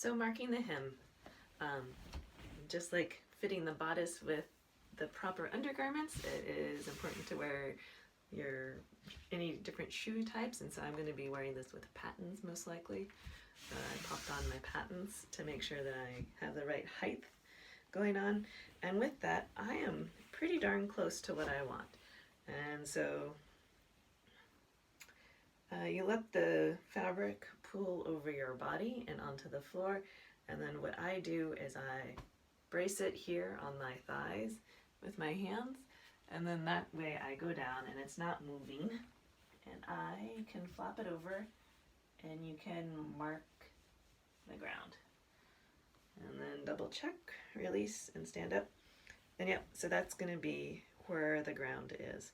So marking the hem, um, just like fitting the bodice with the proper undergarments, it is important to wear your any different shoe types, and so I'm going to be wearing this with pattens most likely. I popped on my pattens to make sure that I have the right height going on, and with that I am pretty darn close to what I want. And so you let the fabric pool over your body and onto the floor, and then what I do is I brace it here on my thighs with my hands, and then that way I go down and it's not moving, and I can flop it over and you can mark the ground. And then double check, release, and stand up. And yep, so that's going to be where the ground is.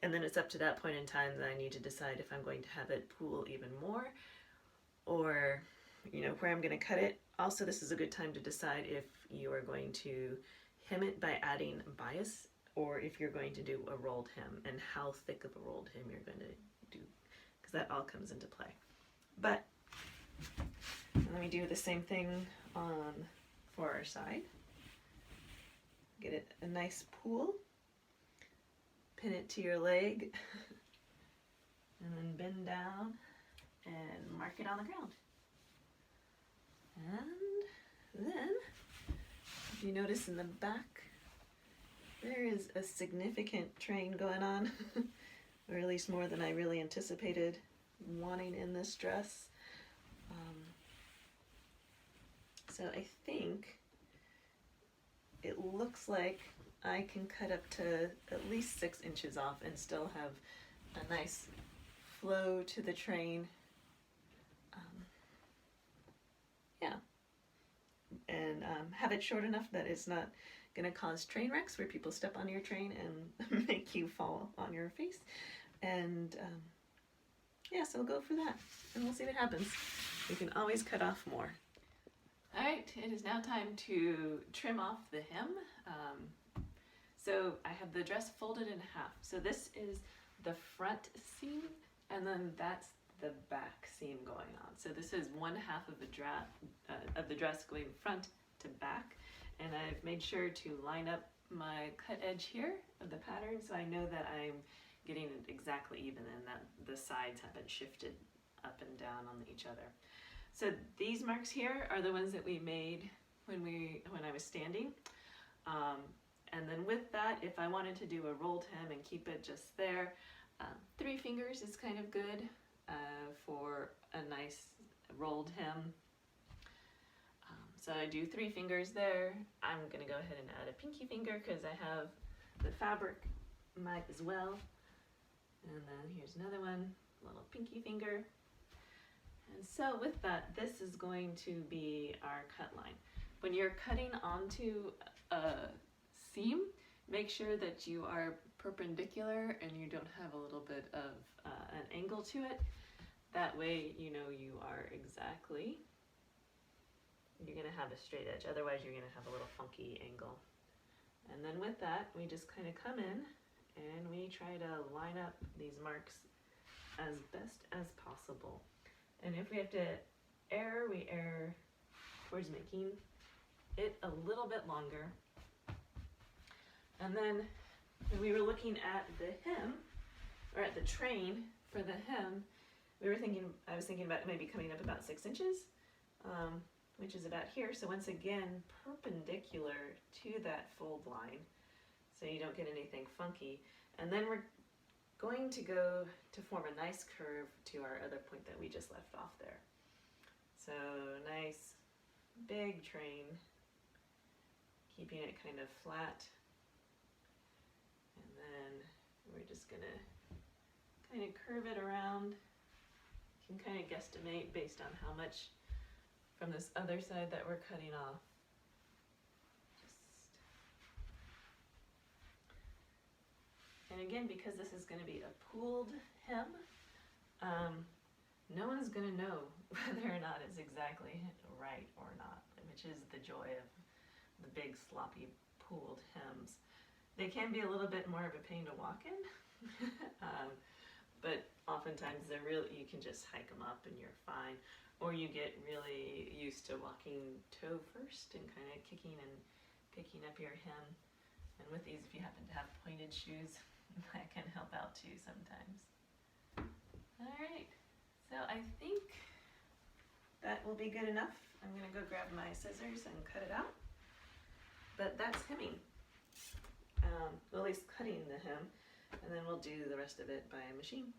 And then it's up to that point in time that I need to decide if I'm going to have it pool even more, or where I'm going to cut it. Also, this is a good time to decide if you are going to hem it by adding bias, or if you're going to do a rolled hem, and how thick of a rolled hem you're going to do, because that all comes into play. But let me do the same thing on for our side. Get it a nice pool, pin it to your leg, and then bend down and mark it on the ground. And then, if you notice in the back, there is a significant train going on, or at least more than I really anticipated wanting in this dress. So I think it looks like I can cut up to at least 6 inches off and still have a nice flow to the train. And have it short enough that it's not going to cause train wrecks where people step on your train and make you fall on your face. And so we'll go for that, and we'll see what happens. You can always cut off more. Alright, it is now time to trim off the hem. So I have the dress folded in half. So this is the front seam, and then that's the back seam going on. So this is one half of the dress going front to back, and I've made sure to line up my cut edge here of the pattern so I know that I'm getting it exactly even and that the sides haven't shifted up and down on each other. So these marks here are the ones that we made when I was standing. And then with that, if I wanted to do a rolled hem and keep it just there, 3 fingers is kind of good for a nice rolled hem. So I do 3 fingers there. I'm going to go ahead and add a pinky finger because I have the fabric might as well. And then here's another one, little pinky finger. And so with that, this is going to be our cut line. When you're cutting onto a seam, make sure that you are perpendicular and you don't have a little bit of an angle to it. That way you know you are exactly, you're going to have a straight edge, otherwise you're going to have a little funky angle. And then with that, we just kind of come in and we try to line up these marks as best as possible. And if we have to err, we err towards making it a little bit longer. And then when we were looking at the hem, or at the train for the hem, I was thinking about maybe coming up about 6 inches, which is about here. So once again, perpendicular to that fold line, so you don't get anything funky. And then we're going to go to form a nice curve to our other point that we just left off there. So nice big train, keeping it kind of flat. And then we're just going to kind of curve it around. You can kind of guesstimate based on how much from this other side that we're cutting off. And again, because this is going to be a pooled hem, no one's going to know whether or not it's exactly right or not, which is the joy of the big sloppy pooled hems. They can be a little bit more of a pain to walk in, but oftentimes you can just hike them up and you're fine. or you get really used to walking toe first and kind of kicking and picking up your hem. And with these, if you happen to have pointed shoes, that can help out too sometimes. All right, so I think that will be good enough. I'm gonna go grab my scissors and cut it out. But that's hemming, well, at least cutting the hem, and then we'll do the rest of it by machine.